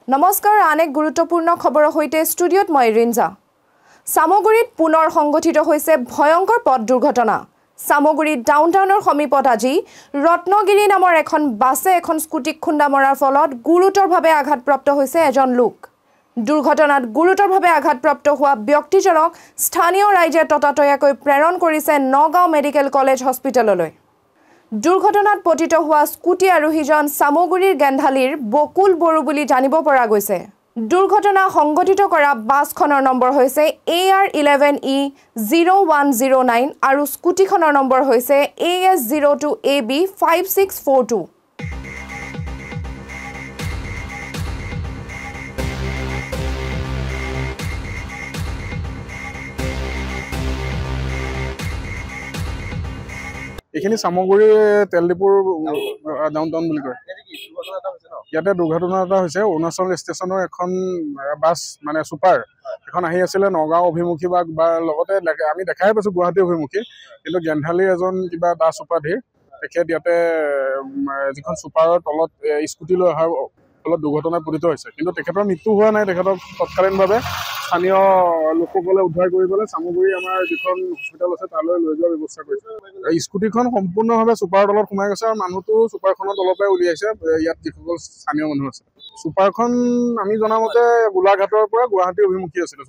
নমস্কাৰ আন এক গুৰুত্বপূৰ্ণ খবৰৰ সৈতে ষ্টুডিঅ'ত মই ৰিঞ্জা। সামগুৰিত পুনৰ সংগঠিত হৈছে ভয়ংকৰ পথ দুৰ্ঘটনা। সামগুৰিত ডাউনটাউনৰ সমীপত আজি ৰত্নগিৰি নামৰ এখন বাছে এখন স্কুটিক খুন্দা মৰাৰ ফলত গুৰুতৰভাৱে আঘাতপ্ৰাপ্ত হৈছে এজন লোক। দুৰ্ঘটনাত গুৰুতৰভাৱে আঘাতপ্ৰাপ্ত হোৱা ব্যক্তিজনক স্থানীয় ৰাইজে ততাতৈয়াকৈ প্ৰেৰণ কৰিছে নগাঁও মেডিকেল কলেজ হস্পিটেললৈ। দুৰ্ঘটনাত পতিত হোৱা স্কুটি আৰোহীজন সামগুৰিৰ গেন্ধালীৰ বকুল বড়ো বুলি জানিব পৰা গৈছে। দুৰ্ঘটনা সংঘটিত কৰা বাছখনৰ নম্বৰ হৈছে AR11E0109 আৰু স্কুটিখনৰ নম্বৰ হৈছে AS02AB5642। এইখিনি সামগুৰি তেল ডিপুৰ ডাউনটাউন বুলি কয়। ইয়াতে দুৰ্ঘটনা এটা হৈছে। অৰুণাচল ষ্টেচনৰ এখন বাছ মানে ছুপাৰ এখন আহি আছিলে নগাঁও অভিমুখী বা লগতে আমি দেখাই পাইছোঁ গুৱাহাটী অভিমুখী, কিন্তু গেন্ধালীৰ এজন কিবা দাস উপাধিৰ তেখেত ইয়াতে যিখন ছুপাৰৰ তলত স্কুটি লৈ অহাৰ ফলত দুৰ্ঘটনাত পতিত হৈছে। কিন্তু তেখেতৰ মৃত্যু হোৱা নাই। তেখেতক তৎকালীনভাৱে স্থানীয় লোকসকলে উদ্ধাৰ কৰি পেলাই সামগুৰি আমাৰ যিখন হস্পিটেল আছে তালৈ লৈ যোৱাৰ ব্যৱস্থা কৰিছে। স্কুটিখন সম্পূৰ্ণভাৱে ছুপাৰৰ তলত সোমাই গৈছে আৰু মানুহটো ছুপাৰখনৰ তলৰ পৰাই উলিয়াইছে ইয়াত যিসকল স্থানীয় মানুহ আছে। ছুপাৰখন আমি জনামতে গোলাঘাটৰ পৰা গুৱাহাটী অভিমুখী আছিলে।